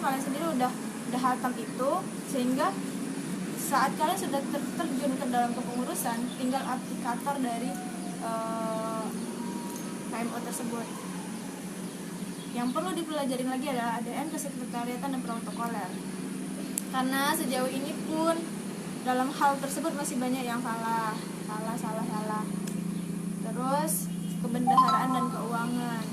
kalian sendiri udah hatam itu, sehingga saat kalian sudah terjun ke dalam kepengurusan, tinggal aplikator dari KMO tersebut. Yang perlu dipelajari lagi adalah ADM, kesekretariatan, dan protokoler. Karena sejauh ini pun dalam hal tersebut masih banyak yang salah. Terus kebendaharaan dan keuangan,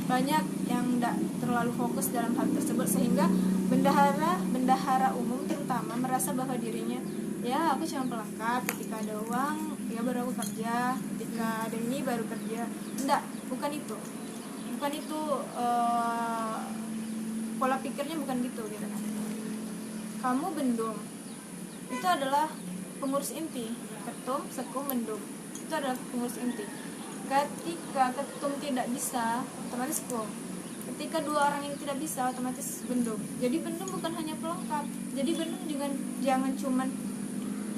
banyak yang tidak terlalu fokus dalam hal tersebut, sehingga bendahara umum terutama merasa bahwa dirinya, ya aku cuma pelengkap, ketika ada uang ya baru aku kerja, ketika ada ini baru kerja. Enggak, bukan itu pola pikirnya bukan gitu kan. Kamu bendum itu adalah pengurus inti, ketum, sekum, bendum itu adalah pengurus inti. Ketika ketum tidak bisa, otomatis kum. Ketika dua orang yang tidak bisa, otomatis bendum. Jadi bendum bukan hanya pelengkap. Jadi bendum juga jangan cuman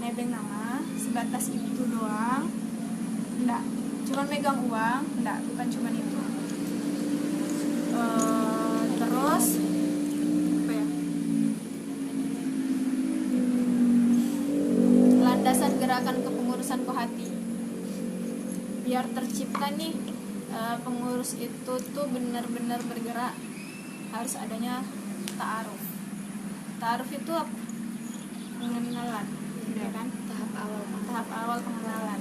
nebeng nama sebatas itu doang. Enggak, cuman megang uang, enggak, bukan cuman itu. Terus apa ya? Landasan gerakan kepengurusan Kohati. Biar tercipta nih pengurus itu tuh benar-benar bergerak, harus adanya ta'aruf. Ta'aruf itu apa? Pengenalan, ya kan? Tahap awal pengenalan.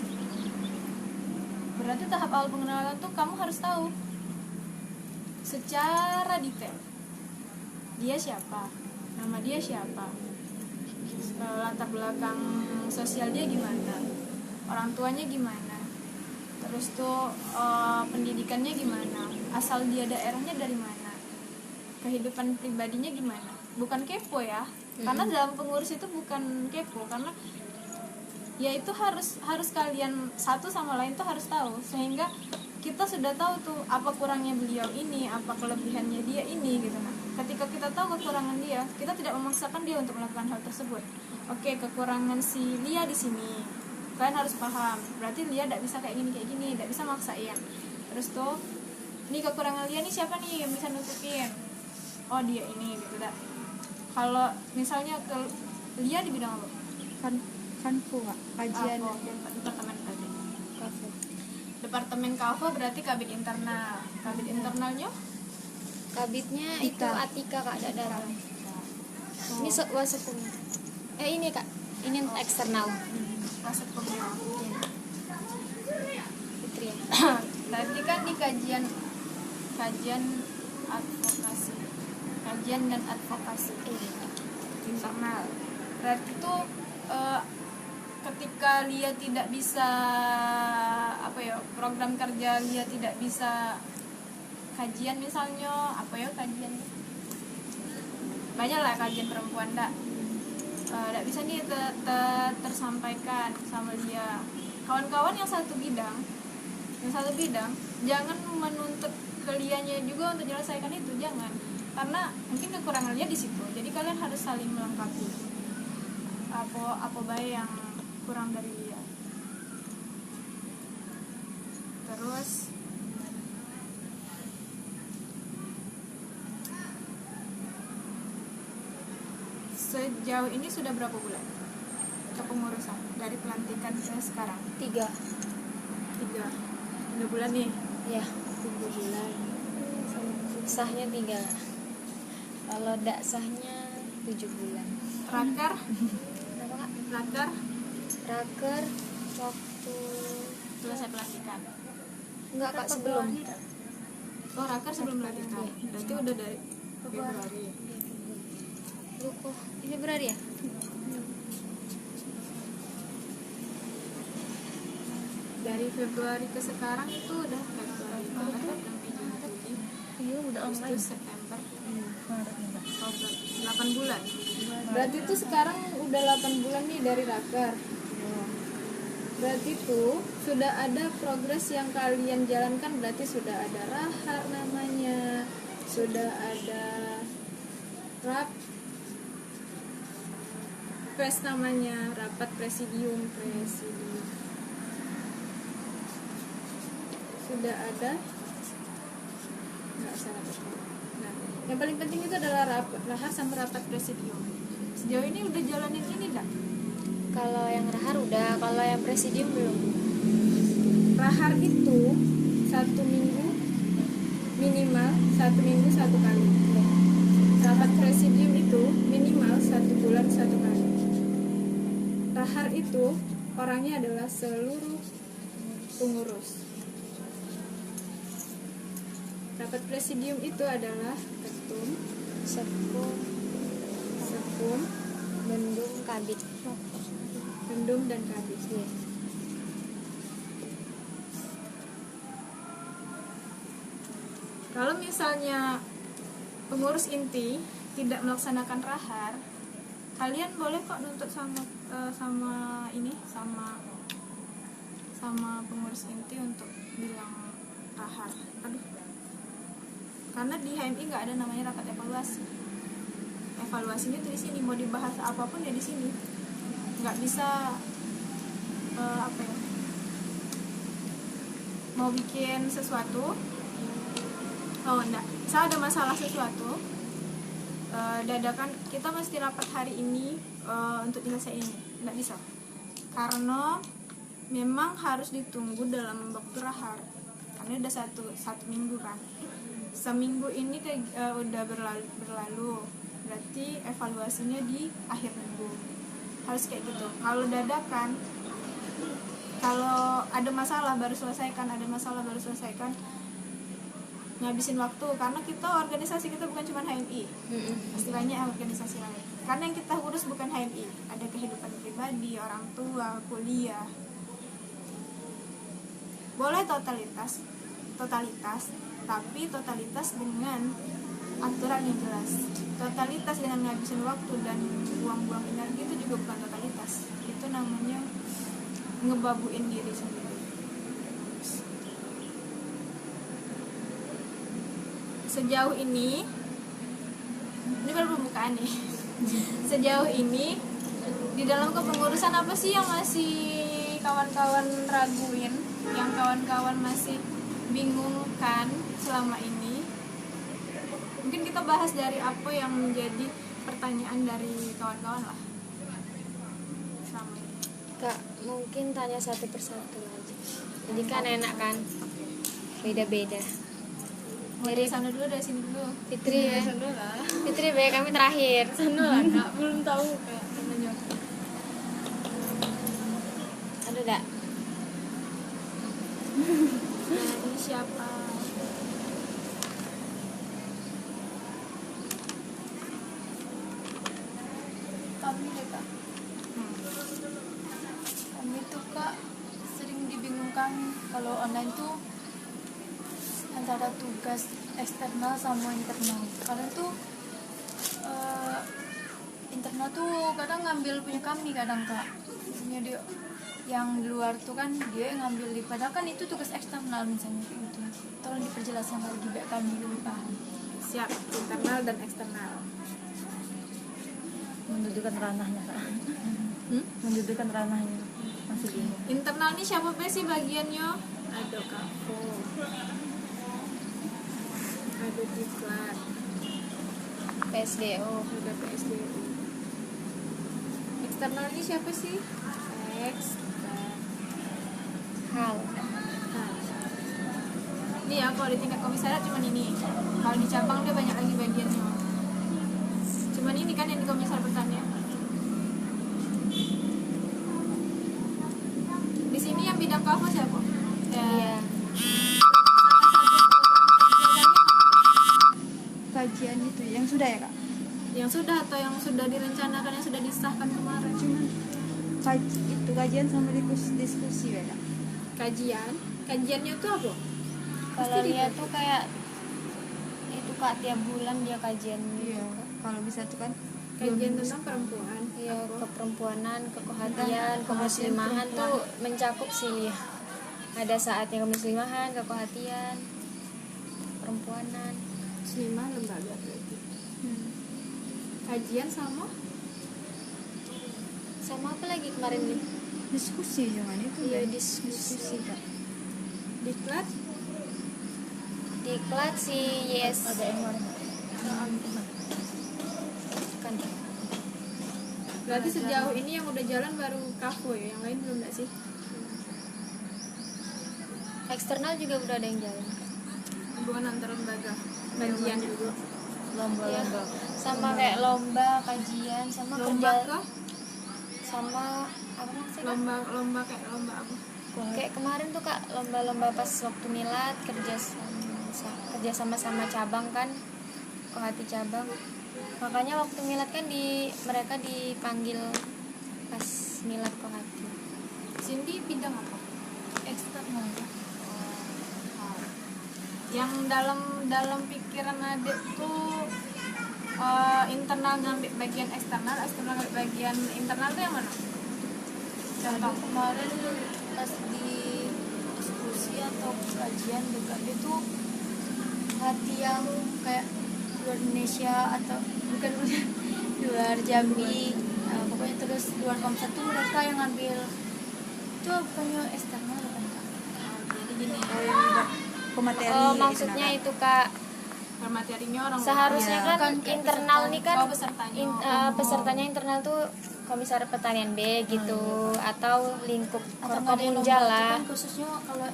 Berarti tahap awal pengenalan tuh kamu harus tahu secara detail dia siapa, nama dia siapa, latar belakang sosial dia gimana, orang tuanya gimana, terus tuh pendidikannya gimana, asal dia daerahnya dari mana, kehidupan pribadinya gimana. Bukan kepo ya, karena dalam pengurus itu bukan kepo, karena ya itu harus kalian satu sama lain tuh harus tahu, sehingga kita sudah tahu tuh apa kurangnya beliau ini, apa kelebihannya dia ini gitu. Nah, ketika kita tahu kekurangan dia, kita tidak memaksakan dia untuk melakukan hal tersebut. Oke, kekurangan si Lia di sini, kalian harus paham. Berarti Lia tidak bisa kayak gini, tidak bisa maksain. Terus tuh, ini kekurangan Lia nih siapa nih yang bisa nutupin? Oh dia ini gitu dah. Kalau misalnya ke Lia di bidang apa? Kanfu kajian departemen kajian. Departemen Kavo berarti kabit internal. Kabit internalnya? Kabitnya itu Atika Kak Dadara. Ini wasekumnya. Ini Kak, ini eksternal. Wasekumnya. Fitri ya. Berarti kan di kajian advokasi. Kajian dan advokasi internal. Berarti itu ketika Lia tidak bisa program kerja Lia tidak bisa kajian misalnya kajian banyak lah, kajian perempuan tidak bisa nih tersampaikan sama Lia. Kawan-kawan yang satu bidang jangan menuntut ke Lianya juga untuk menyelesaikan itu, jangan, karena mungkin kekurangan Lia di situ. Jadi kalian harus saling melengkapi apa baik yang kurang dari dia. Terus sejauh ini sudah berapa bulan kepengurusan dari pelantikan ke sekarang? 3 bulan nih ya. 3 bulan. Sahnya 3, kalau tidak sahnya 7 bulan. Raker Raker waktu selesai pelantikan? Enggak Kak, sebelum. Oh, raker sebelum pelantikan. Berarti udah dari Februari. Kok ini Februari ya? Dari Februari ke sekarang itu udah Februari, Maret, Juni, iya udah online. Agustus, September, 8 bulan. Berarti itu sekarang udah 8 bulan nih dari raker. Berarti tuh sudah ada progres yang kalian jalankan. Berarti sudah ada rahar namanya, sudah ada rapres namanya, rapat presidium. Sudah ada nggak salah. Nah, Yang paling penting itu adalah rahar sama rapat presidium. Sejauh ini udah jalanin ini enggak? Kalau yang rahar udah, kalau yang presidium belum. Rahar itu 1 minggu minimal 1 minggu 1 kali. Rapat presidium itu minimal 1 bulan 1 kali. Rahar itu orangnya adalah seluruh pengurus. Rapat presidium itu adalah ketum, Sepum, sekum, mendung, kabit. pendum, dan kabit. Iya. Kalau misalnya pengurus inti tidak melaksanakan rahar, kalian boleh kok nuntut sama pengurus inti untuk bilang rahar. Karena di HMI nggak ada namanya rapat evaluasi. Evaluasinya tuh di sini, mau dibahas apapun ya di sini. Nggak bisa mau bikin sesuatu. Saya ada masalah sesuatu, dadakan kita mesti rapat hari ini untuk nyelesain ini. Nggak bisa, karena memang harus ditunggu dalam waktu rahar, karena udah satu minggu kan. Seminggu ini udah berlalu, berarti evaluasinya di akhir minggu. Harus kayak gitu. Kalau dadakan, kalau ada masalah baru selesaikan, ngabisin waktu, karena organisasi kita bukan cuma HMI, istilahnya organisasi lain. Karena yang kita urus bukan HMI, ada kehidupan pribadi, orang tua, kuliah. Boleh totalitas, tapi totalitas dengan aturan yang jelas. Totalitas dengan ngabisin waktu dan buang-buang energi itu juga bukan totalitas. Itu namanya ngebabuin diri sendiri. Sejauh ini baru pembukaan nih. Sejauh ini di dalam kepengurusan apa sih yang masih kawan-kawan raguin, yang kawan-kawan masih bingungkan selama ini? Mungkin kita bahas dari apa yang menjadi pertanyaan dari kawan-kawan lah selama ini. Kak, mungkin tanya satu persatu aja. Jadi kan enak kan, beda-beda. Dari sana dulu, dari sini dulu. Fitri ya. Sana dulu lah. Fitri baik kami terakhir. Sana lah kak, belum tahu kak. Namanya. Ada enggak? Nah, ini siapa? Kami deh kak, kami tuh kak sering dibingungkan kalau online tuh antara tugas eksternal sama internal. Kadang tuh internal tuh kadang ngambil punya kami, kadang kak misalnya dia yang di luar tuh kan dia yang ngambil, padahal kan itu tugas eksternal misalnya kayak gitu. Tolong diperjelaskan lagi biar kami lebih paham. Siap, internal dan eksternal. Mendudukan ranahnya kak. Mendudukan ranahnya masih bingung. Internal ini siapa sih bagiannya? Ada Kafo, ada Diklat, PSDO. ada PSDU. Eksternal ini siapa sih? Hal. Ini ya, kalau di tingkat komisariat cuman ini. Kalau di cabang dia banyak lagi bagiannya. Cuman ini kan yang di komisariat pertanian. Di sini yang bidang Kafo siapa? Iya. Kajian itu yang sudah ya kak? Yang sudah atau yang sudah direncanakan, yang sudah disahkan kemarin? Cuman itu kajian sama diskusi ya kak? Kajiannya itu apa? Kalau dia tuh kayak itu kak, tiap bulan dia kajian. Iya, kalau bisa tuh kan Kajian tentang perempuan. Iya, keperempuanan, kekohatian, kemuslimahan tuh mencakup sih. Ada saatnya kemuslimahan, kekohatian, perempuanan. Muslimah lembaga berarti. Kajian sama apa lagi kemarin nih? diskusi jangan itu. Iya, kan? diskusi. kak. Diklat. Diklat si YS. Ada yang warna. kan. Berarti sejauh ini yang udah jalan baru Kafo ya, yang lain belum nggak sih? Eksternal juga udah ada yang jalan. Hubungan antar lembaga, kajian juga. Iya, sama kayak lomba kajian sama Lomba kerja kah? sama apa maksudnya? Lomba kayak lomba apa? Kayak kemarin tuh Kak, lomba-lomba pas waktu milad kerja sama cabang kan, Kohati cabang. Makanya waktu milad kan mereka dipanggil pas milad Kohati. Cindy bidang apa? eksternal. Yang dalam pikiran adik tuh internal ngambil bagian eksternal ngambil bagian internal tuh yang mana? Contoh kemarin pas di diskusi atau kajian BKB tuh hati yang kayak luar Indonesia atau bukan luar Jambi, pokoknya terus luar Komsat tuh mereka yang ngambil itu bukannya eksternal kan Kak? Jadi gini, pemateri Maksudnya itu Kak, materinya orang seharusnya Iya. kan Kan kayak internal nih kan pesertanya. pesertanya internal tuh komisaris pertanian B gitu atau lingkup Atau nggak ada yang Korkomunja lomba lah. itu kan khususnya kalau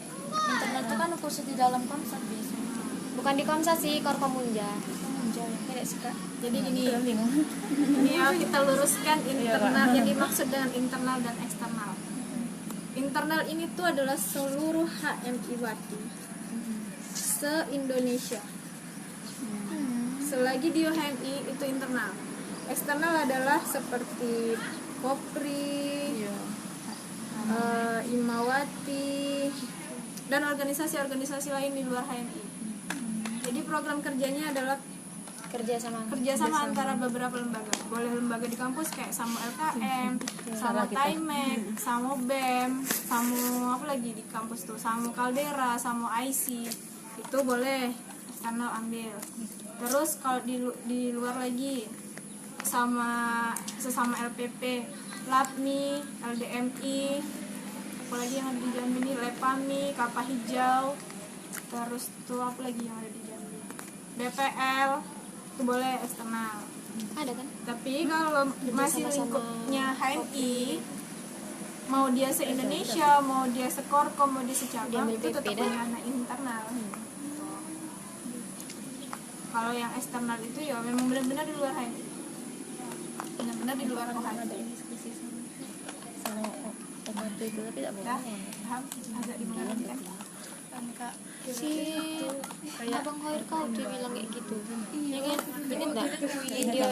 internal itu kan khusus di dalam Komsat biasanya. Bukan di Komsa sih, Korkomunja. Komsat ya. Tidak suka. Jadi gini, ini ya kita luruskan internal. Jadi maksud dengan internal dan eksternal. Internal ini tuh adalah seluruh HMI Wati se-Indonesia. Selagi di HMI itu internal. Eksternal adalah seperti Kopri, Imawati, dan organisasi-organisasi lain di luar HMI. Jadi program kerjanya adalah kerjasama antara beberapa lembaga. Boleh lembaga di kampus kayak sama LKM, sama Timek, sama BEM, sama apa lagi di kampus tuh, sama Caldera, sama IC. Itu boleh eksternal ambil. Terus kalau di luar lagi sama sesama LPP, LAPMI, LDMI, apalagi yang ada di Jambi ini, Lepami, Kapah Hijau, terus tuh apa lagi yang ada di Jambi, BPL, itu boleh eksternal. Ada kan? Tapi kalau masih sama-sama lingkupnya HMI, mau dia se-Indonesia, mau dia se-Korkom, mau dia secabang, Diambil itu tetap PP dah. punya anak internal. Kalau yang eksternal itu ya memang benar-benar di luar HMI, benar-benar di luar HMI. sama pembantu itu tapi tidak Ya, boleh. paham? Agak dimengerti kan? Kan Kak. Si Abang Khair kau dia bilang kayak gitu. Ya kan? Ini enggak dia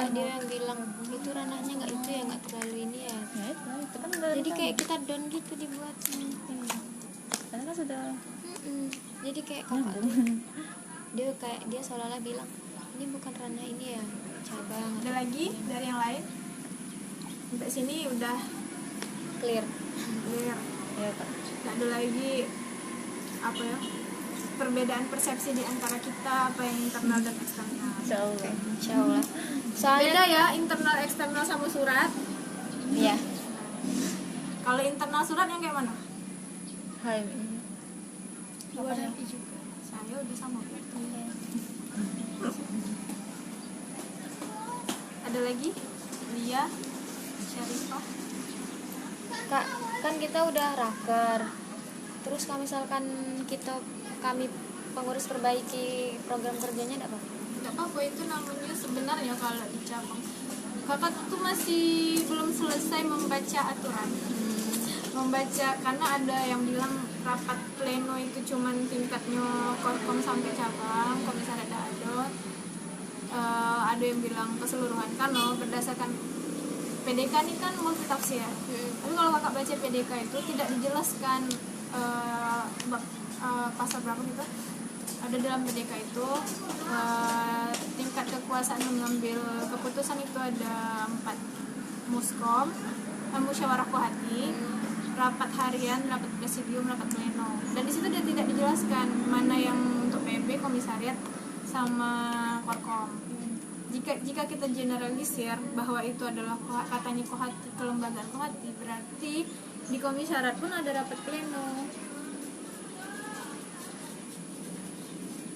yang bilang itu ranahnya enggak itu ya enggak terlalu ini ya. Ya, itu kan udah Jadi kayak kita down gitu dibuatnya. karena kan sudah Jadi kayak kakak tuh, dia seolah-olah bilang ini bukan ranah ini ya cabang. Ada lagi dari yang lain? Sampai sini udah Clear. clear. ya Kak. Nggak ada lagi apa ya, perbedaan persepsi di antara kita apa yang internal dan eksternal. Insyaallah. Insyaallah. Beda Soalnya ya internal eksternal sama surat. ya Kalau internal surat yang kayak mana? Hai. Luar HMI juga. Saya udah sama berarti. Ada lagi? Lia, Syarifah. Kak, kan kita udah raker. Terus kalau misalkan kami pengurus perbaiki program kerjanya enggak apa-apa. Tidak apa-apa, itu namanya sebenarnya kalau di cabang. Kakak tuh masih belum selesai membaca aturan. Membaca, karena ada yang bilang rapat pleno itu cuman tingkatnya korkom sampai cabang, komisariat daerah. Ada yang bilang keseluruhan karena berdasarkan PDK ini kan multi tafsir. Tapi kalau kakak baca PDK itu tidak dijelaskan pasal berapa gitu. Ada dalam PDK itu tingkat kekuasaan mengambil keputusan itu ada 4: Muskom, musyawarah kohati, rapat harian, rapat presidium, rapat pleno. Dan di situ dia tidak dijelaskan mana yang untuk PB, komisariat, sama korkom. Jika kita generalisir bahwa itu adalah katanya kohati, kelembagaan kohati, berarti di komisariat pun ada rapat pleno.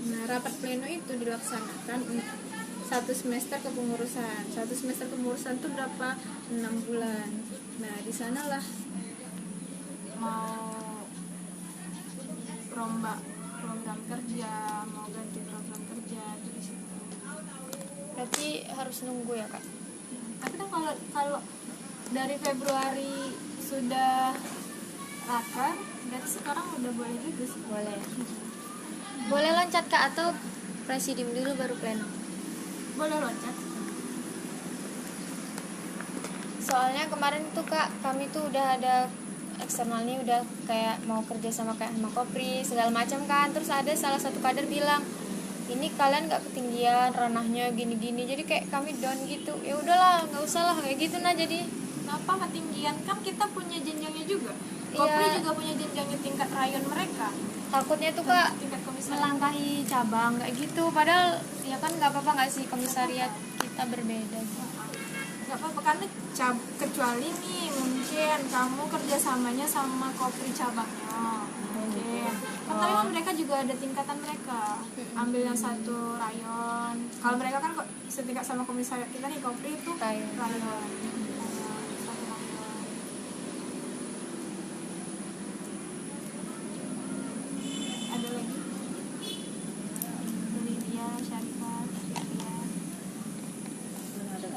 Nah, rapat pleno itu dilaksanakan satu semester kepengurusan. Satu semester kepengurusan itu berapa? 6 bulan. Nah, di sanalah mau rombak program kerja, mau ganti program kerja di situ. Berarti harus nunggu ya kak? Tapi kan kalau dari Februari sudah raker, berarti sekarang udah boleh juga sih. Boleh. Boleh loncat kak atau presidium dulu baru pleno? Boleh loncat. Soalnya kemarin tuh kak, kami tuh udah ada eksternalnya, udah kayak mau kerja sama kayak sama Kopri segala macam kan. Terus ada salah satu kader bilang, ini kalian nggak ketinggian ranahnya gini-gini, jadi kayak kami down gitu. Ya udahlah, nggak usah lah kayak gitu. Nah jadi Kenapa ketinggian? Kan kita punya jenjangnya juga. Iya. Kopri juga punya jenjangnya tingkat rayon mereka. takutnya tuh kak Tingkat komisaris. melangkahi cabang kayak gitu. Padahal ya kan nggak apa-apa nggak sih, komisariat kita berbeda. Nggak apa-apa, karena kecuali nih mungkin kamu kerjasamanya sama Kopri cabangnya mungkin kan, tapi kan mereka juga ada tingkatan mereka, ambil yang satu rayon. Kalau mereka kan kok setingkat sama komisariat kita nih, Kopri itu Rayon. rayon. Satu rayon. Ada lagi Lydia, Syarifah, Lydia. Belum ada.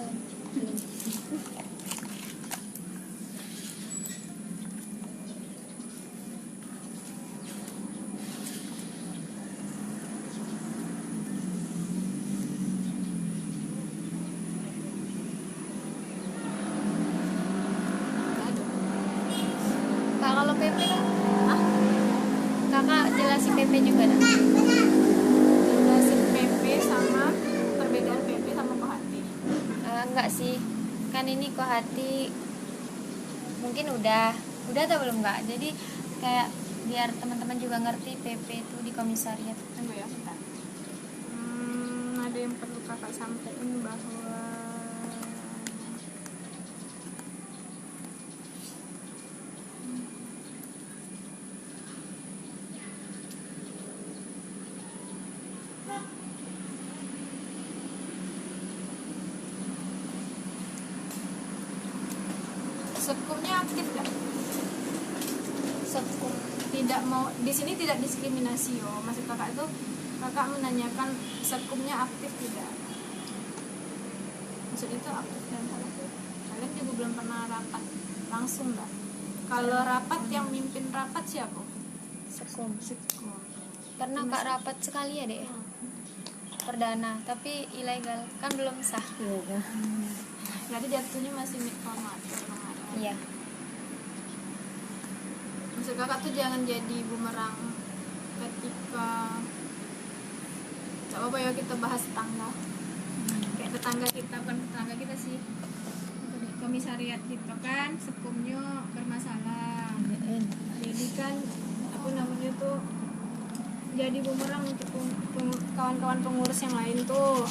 Kak kalau PP kak? Hah? Kakak jelasin PP juga dah. Jelasin PP sama perbedaan PP sama Kohati. Enggak sih, kan ini kok hati mungkin udah atau belum nggak, jadi kayak biar teman-teman juga ngerti PP itu di komisariat. Tunggu ya, bentar. Ada yang perlu kakak sampaikan bahwa sekumnya aktif nggak? Sekum Tidak mau, di sini tidak diskriminasi yo. Maksud kakak itu, kakak menanyakan sekumnya aktif tidak? Maksud itu aktif dan aktif. Kalian juga belum pernah rapat langsung nggak? Kalau rapat yang mimpin rapat siapa? sekum Sekum. pernah kak rapat sekali ya deh, perdana tapi ilegal kan belum sah. Iya kan. Berarti jatuhnya masih mikromater. Iya. Maksud kakak tuh jangan jadi bumerang ketika gak apa-apa ya kita bahas tetangga. Kayak tetangga kita, bukan tetangga kita sih, komisariat gitu kan, sekumnya bermasalah. Jadi kan apa namanya tuh jadi bumerang untuk kawan-kawan pengurus yang lain tuh,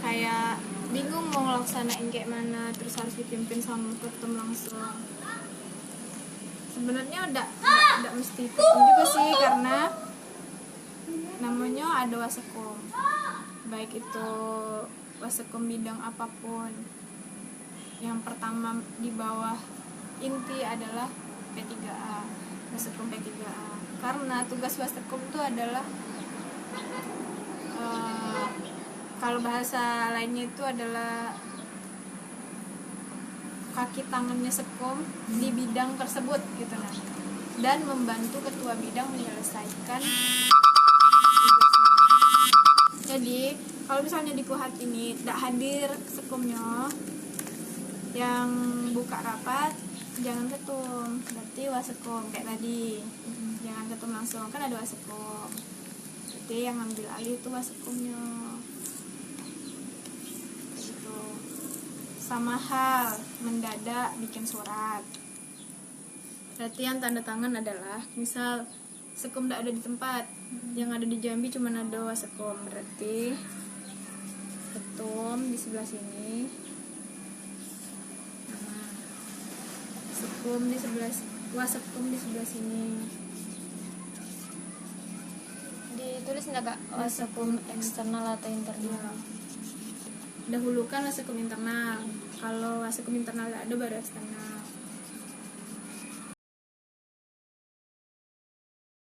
kayak bingung mau ngelaksanain kayak mana, terus harus dipimpin sama ketum langsung. Sebenarnya udah mesti ketum juga sih, karena namanya ada wasekum, baik itu wasekum bidang apapun. Yang pertama di bawah inti adalah P3A, wasekum P3A. Karena tugas wasekum itu adalah kalau bahasa lainnya itu adalah kaki tangannya sekum di bidang tersebut gitu, nah, dan membantu ketua bidang menyelesaikan tugasnya. Jadi kalau misalnya di Kuhat ini tidak hadir sekumnya, yang buka rapat jangan ketum, berarti wasekum kayak tadi. Jangan ketum langsung, kan ada wasekum, berarti yang ambil alih itu wasekumnya. Gitu. Sama hal mendadak bikin surat, berarti yang tanda tangan adalah misal sekum tidak ada di tempat, yang ada di Jambi cuma ada wasekum, berarti ketum di sebelah sini, sekum di sebelah, wasekum di sebelah sini. Ditulis tulis nggak kak wasakum eksternal atau internal? Dahulukan wasakum internal, kalau wasakum internal ada baru eksternal.